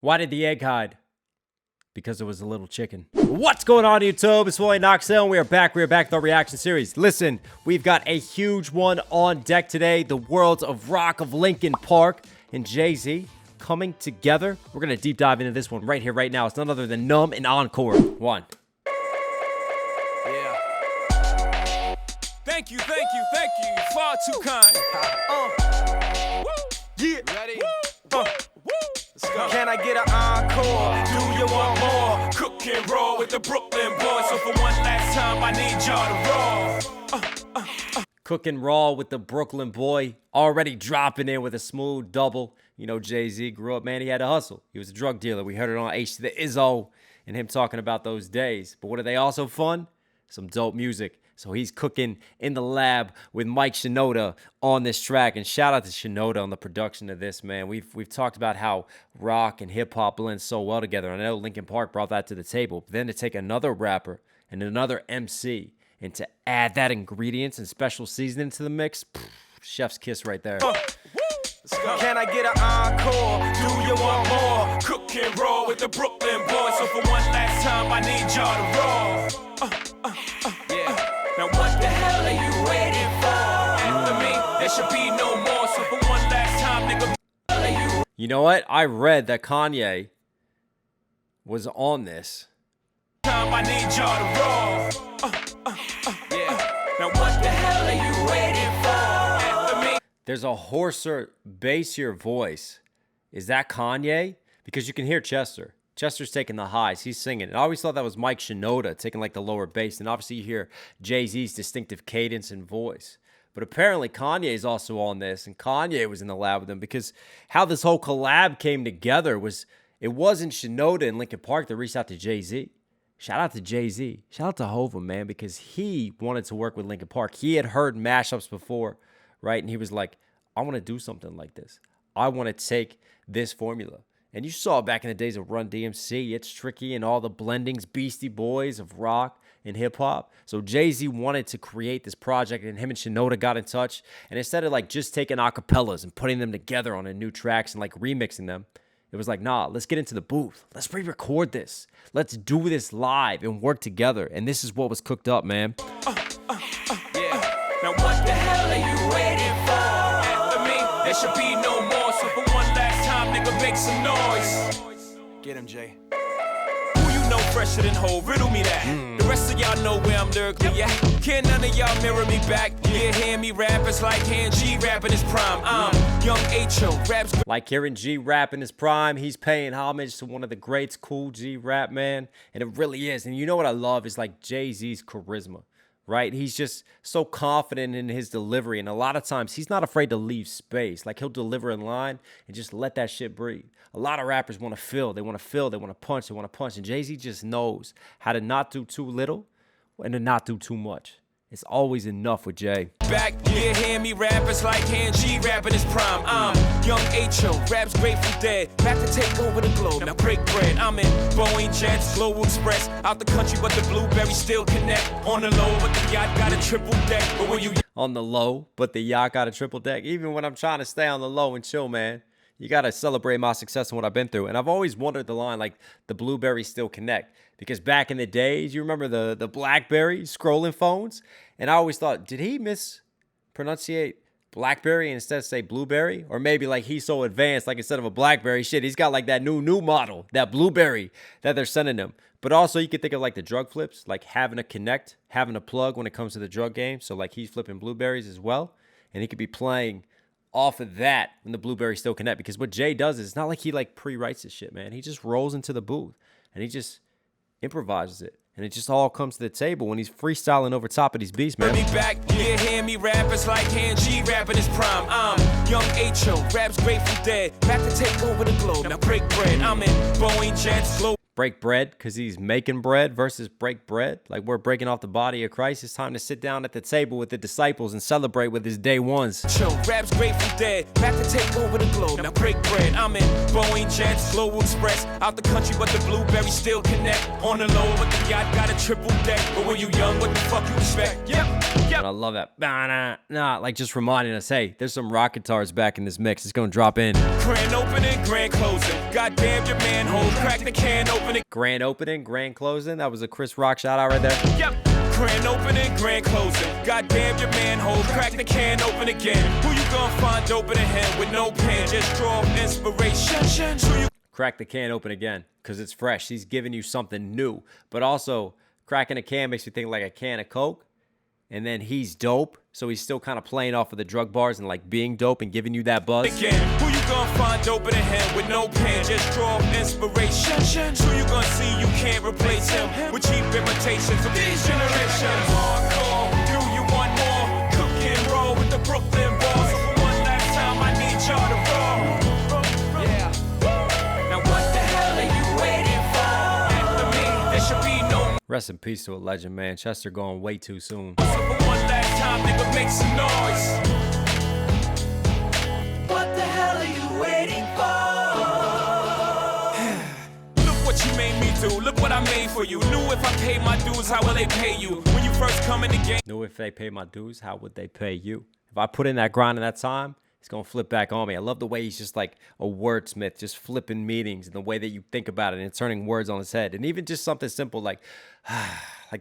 Why did the egg hide? Because it was a little chicken. What's going on, YouTube? It's Willie Knox Hill, and we are back with our reaction series. Listen, we've got a huge one on deck today. The worlds of rock of Linkin Park and Jay Z coming together. We're going to deep dive into this one right here, right now. It's none other than Numb and Encore. One. Yeah. Thank you. Far too kind. Yeah. Ready? Let's go. Can I get an encore? Do you want more? Cook and roll with the Brooklyn boys. So for one last time, I need y'all to roll. Cook and roll with the Brooklyn boy. Already dropping in with a smooth double. You know, Jay Z grew up, man. He had to hustle. He was a drug dealer. We heard it on H to the Izzo and him talking about those days. But what are they also fun? Some dope music. So he's cooking in the lab with Mike Shinoda on this track. And shout out to Shinoda on the production of this, man. We've talked about how rock and hip-hop blend so well together. I know Linkin Park brought that to the table. But then to take another rapper and another MC and to add that ingredients and special seasoning to the mix, chef's kiss right there. Can I get an encore? Do you want more? Cook and roll with the Brooklyn boys. So for one last time, I need y'all to roll. Yeah. Now what the hell are you waiting for? After me, there should be no more. So for one last time, nigga, you know what? I read that Kanye was on this. Time I need y'all to roll. Yeah. Now what the hell are you waiting for? After me. There's a hoarser, bassier voice. Is that Kanye? Because you can hear Chester. Chester's taking the highs. He's singing. And I always thought that was Mike Shinoda taking like the lower bass. And obviously you hear Jay Z's distinctive cadence and voice. But apparently Kanye is also on this. And Kanye was in the lab with him because how this whole collab came together was it wasn't Shinoda and Linkin Park that reached out to Jay Z. Shout out to Jay Z. Shout out to Hova, man, because he wanted to work with Linkin Park. He had heard mashups before, right? And he was like, I want to do something like this. I want to take this formula. And you saw back in the days of Run DMC, It's Tricky and all the blendings, Beastie Boys of rock and hip hop. So Jay Z wanted to create this project, and him and Shinoda got in touch. And instead of like just taking acapellas and putting them together on a new tracks and like remixing them, it was like, nah, let's get into the booth. Let's re-record this. Let's do this live and work together. And this is what was cooked up, man. Yeah. Now what the hell are you waiting for? After me, there should be no more. So for one last time, nigga, make some noise. Get him, Jay. Who you know fresher than Ho? Riddle me that. The rest of y'all know where I'm lyrically at. Can't none of y'all mirror me back. Yeah, hear me rap, it's like hearing G rap in his prime. I'm young H.O. raps. Like hearing G rap in his prime, he's paying homage to one of the greats, Cool G Rap, man. And it really is. And you know what I love is like Jay Z's charisma. Right? He's just so confident in his delivery. And a lot of times he's not afraid to leave space. Like he'll deliver in line and just let that shit breathe. A lot of rappers want to fill. They want to fill. They want to punch. They want to punch. And Jay Z just knows how to not do too little and to not do too much. It's always enough with Jay. Back, yeah, hear me rap, it's like hearing G rap in his prime. I'm young H.O., raps Grateful Dead, back to take over the globe, now break bread. I'm in Boeing Jets, Global Express, out the country, but the blueberries still connect. On the low, but the yacht got a triple deck. But when you on the low, but the yacht got a triple deck. Even when I'm trying to stay on the low and chill, man, you got to celebrate my success and what I've been through. And I've always wondered the line, like, the blueberries still connect. Because back in the days, you remember the BlackBerry scrolling phones? And I always thought, did he mispronunciate BlackBerry and instead say blueberry? Or maybe like he's so advanced, like instead of a BlackBerry, shit, he's got like that new model, that blueberry that they're sending him. But also you could think of like the drug flips, like having a connect, having a plug when it comes to the drug game. So like he's flipping blueberries as well. And he could be playing off of that when the blueberries still connect. Because what Jay does is it's not like he like pre-writes this shit, man. He just rolls into the booth and he just improvises it. And it just all comes to the table when he's freestyling over top of these beats, man. Me back, yeah, hear me rap, it's like hearing G rap in his prime. I'm young H.O., raps Grateful Dead, back to take over the globe, now break bread. I'm in Boeing Jets, break bread because he's making bread versus break bread. Like we're breaking off the body of Christ. It's time to sit down at the table with the disciples and celebrate with his day ones. Chill, rap's Grateful Dead, back to take over the globe. Now break bread, I'm in Boeing Jets, Global Express. Out the country, but the blueberries still connect. On the low, but the yacht got a triple deck. But when you young, what the fuck you expect? Yep. And I love that. Like just reminding us, hey, there's some rock guitars back in this mix. It's gonna drop in. Grand opening, grand closing. Goddamn your manhole, crack the can opening. Grand opening, grand closing. That was a Chris Rock shout out right there. Yep. Grand opening, grand closing. Goddamn your manhole, crack the can open again. Who you gonna find open a hand with no pen? Just draw inspiration. So you Crack the can open again because it's fresh. He's giving you something new, but also cracking a can makes you think like a can of Coke. And then he's dope, so he's still kind of playing off of the drug bars and like being dope and giving you that buzz. again. Who you gonna find open a hand with no pen? Just draw inspiration. So you gonna see you can't replace him with cheap imitations of these generations. Encore, do you want more? Cook and roll with the Brooklyn boys. So for one last time, I need y'all to roll. Yeah. Now what the hell are you waiting for? After me, there should be no. Rest in peace to a legend, man. Chester going way too soon. So for one last time, nigga, make some noise. What the hell are you waiting for? Look what you made me do. Look what I made for you. Knew if I paid my dues, how will they pay you? When you first come in the game. Knew if they pay my dues, how would they pay you? If I put in that grind in that time, it's going to flip back on me. I love the way he's just like a wordsmith, just flipping meanings and the way that you think about it and turning words on his head. And even just something simple like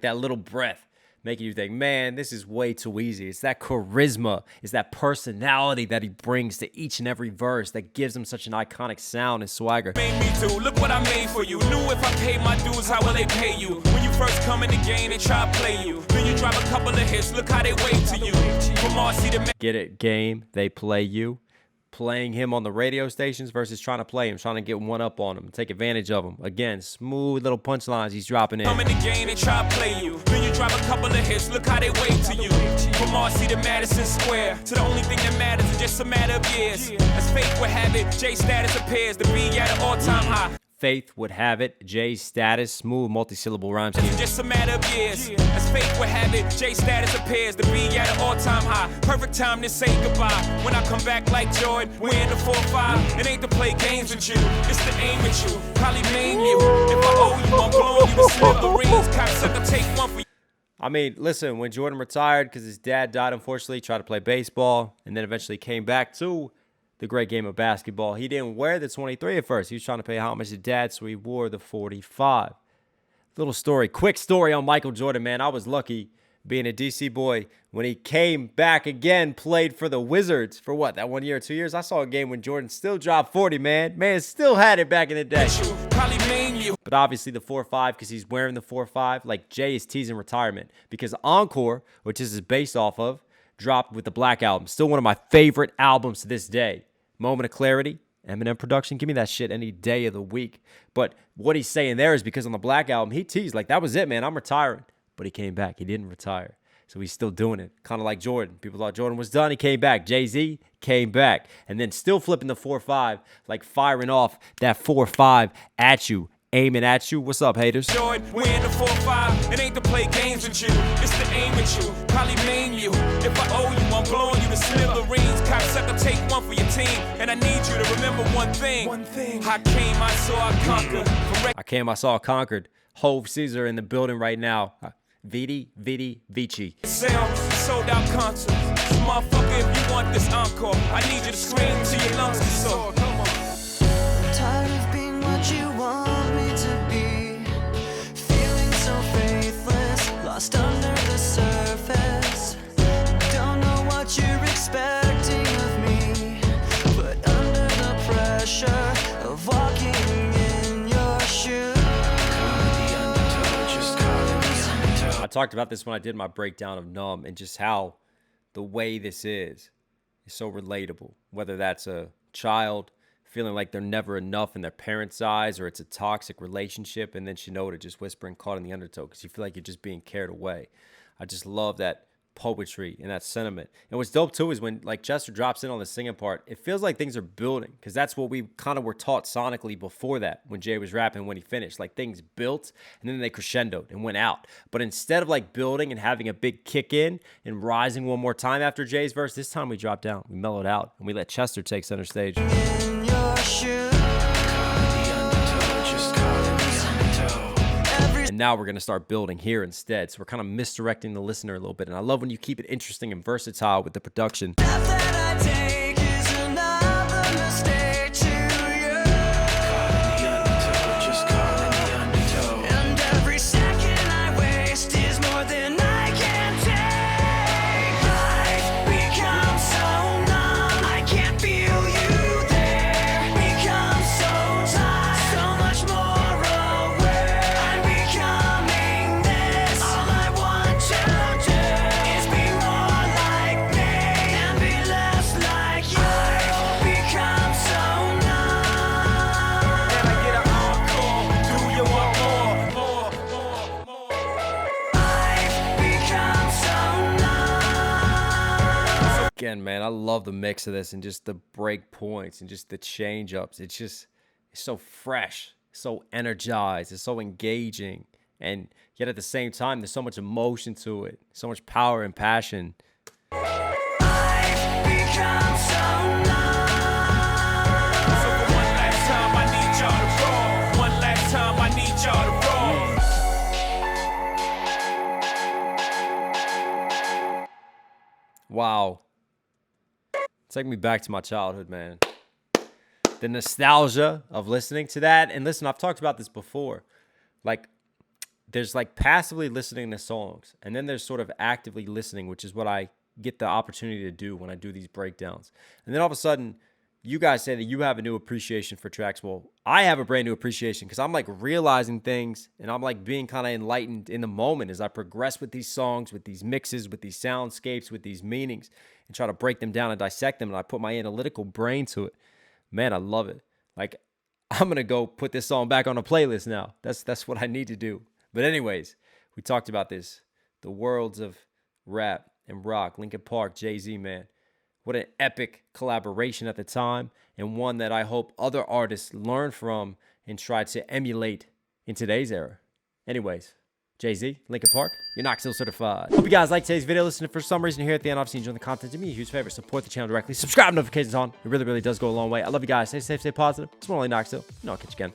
that little breath, making you think, man, this is way too easy. It's that charisma, it's that personality that he brings to each and every verse that gives him such an iconic sound and swagger. Made me do. Look what I made for you. Knew if I paid my dues, how will they pay you? When you first come in the game, they try to play you. Then you drop a couple of hits. Look how they wait to you. From RC to Get it, game, they play you. Playing him on the radio stations versus trying to play him, trying to get one up on him, take advantage of him. Again, smooth little punchlines he's dropping in. come in the game, they try to play you. Then you drop a couple of hits. Look how they wait to you. From RC to Madison Square. To the only thing that matters is just a matter of years. As fate would have it, J status appears to be at an all-time high. Faith would have it, Jay's status, smooth multi-syllable rhyme scheme. It's just a matter of years. As fate would have it, J status appears to be at an all-time high. Perfect time to say goodbye. When I come back like Jordan, we're in the 4-5. It ain't to play games with you, it's to aim at you. Probably maim you. If I owe you, I'm blowing you to smithereens. Cocksucker, take one for you. I mean, listen, when Jordan retired because his dad died, unfortunately, he tried to play baseball and then eventually came back to the great game of basketball. He didn't wear the 23 at first. He was trying to pay homage to dad, so he wore the 45. Little story, quick story on Michael Jordan, man. I was lucky being a DC boy when he came back again, played for the Wizards for what, that 1 year or 2 years? I saw a game when Jordan still dropped 40, man. Man still had it back in the day. Probably maim you. But obviously the 4-5 because he's wearing the 4-5. Like Jay is teasing retirement because Encore, which this is based off of, dropped with the Black Album. Still one of my favorite albums to this day. Moment of Clarity, Eminem production. Give me that shit any day of the week. But what he's saying there is because on the Black Album, he teased like, that was it, man. I'm retiring. But he came back. He didn't retire. So he's still doing it. Kind of like Jordan. People thought Jordan was done. He came back. Jay Z came back. And then still flipping the 4-5, like firing off that 4-5 at you. Aiming at you. What's up, haters? Jordan, we're in the 4-5. It ain't to play games with you, it's to aim at you. Probably maim you. If I owe you, I'm blowing you to smithereens. Cocksucker, take one for your team. And I need you to remember one thing. I came, I saw, I conquered. I came, I saw, conquered. Hove Caesar in the building right now. Vidi, Vici. Sold out concerts. So motherfucker, if you want this encore, I need you to scream till your lungs get sore. Come on. Tired of being what you want me to be, feeling so faithless, lost under the surface. Don't know what you're expecting of me, but under the pressure of walking in your shoes. I talked about this when I did my breakdown of Numb and just how the way this is so relatable, whether that's a child feeling like they're never enough in their parents' eyes or it's a toxic relationship, and then Shinoda just whispering caught in the undertow because you feel like you're just being carried away. I just love that poetry and that sentiment. And what's dope too is when like Chester drops in on the singing part, it feels like things are building, because that's what we kind of were taught sonically before that when Jay was rapping. When he finished, like things built and then they crescendoed and went out. But instead of like building and having a big kick in and rising one more time after Jay's verse, this time we dropped down, we mellowed out, and we let Chester take center stage. In your shoes. And now we're going to start building here instead. So we're kind of misdirecting the listener a little bit. And I love when you keep it interesting and versatile with the production. Path that I take is another mistake to you. And every second I waste is more than I can take. I've become so numb, I can't feel you there. Become so tired, so much more aware. I'm becoming this. All I want to do is be more like me and be less like you. I've become so numb. Can I get an encore? Do you want more? I've become so numb. Again, man, I love the mix of this and just the break points and just the change ups. It's so fresh, so energized, it's so engaging. And yet at the same time, there's so much emotion to it, so much power and passion. I've become so numb. So for one last time, I need y'all to roll. One last time, I need y'all to roll. Wow. Take me back to my childhood, man. The nostalgia of listening to that. And listen, I've talked about this before. Like, there's like passively listening to songs, and then there's sort of actively listening, which is what I get the opportunity to do when I do these breakdowns. And then all of a sudden, you guys say that you have a new appreciation for tracks. Well, I have a brand new appreciation because I'm like realizing things, and I'm like being kind of enlightened in the moment as I progress with these songs, with these mixes, with these soundscapes, with these meanings, and try to break them down and dissect them. And I put my analytical brain to it. Man, I love it. Like, I'm going to go put this song back on a playlist now. That's what I need to do. But anyways, we talked about this. The worlds of rap and rock. Linkin Park, Jay Z, man. What an epic collaboration at the time, and one that I hope other artists learn from and try to emulate in today's era. Anyways, Jay Z, Linkin Park, you're Knox Hill certified. Hope you guys liked today's video. Listen, if for some reason you're here at the end, obviously enjoying the content, do me a huge favor. Support the channel directly. Subscribe, notifications on. It really, really does go a long way. I love you guys. Stay safe, stay positive. It's more like Knox Hill. No, I'll catch you again.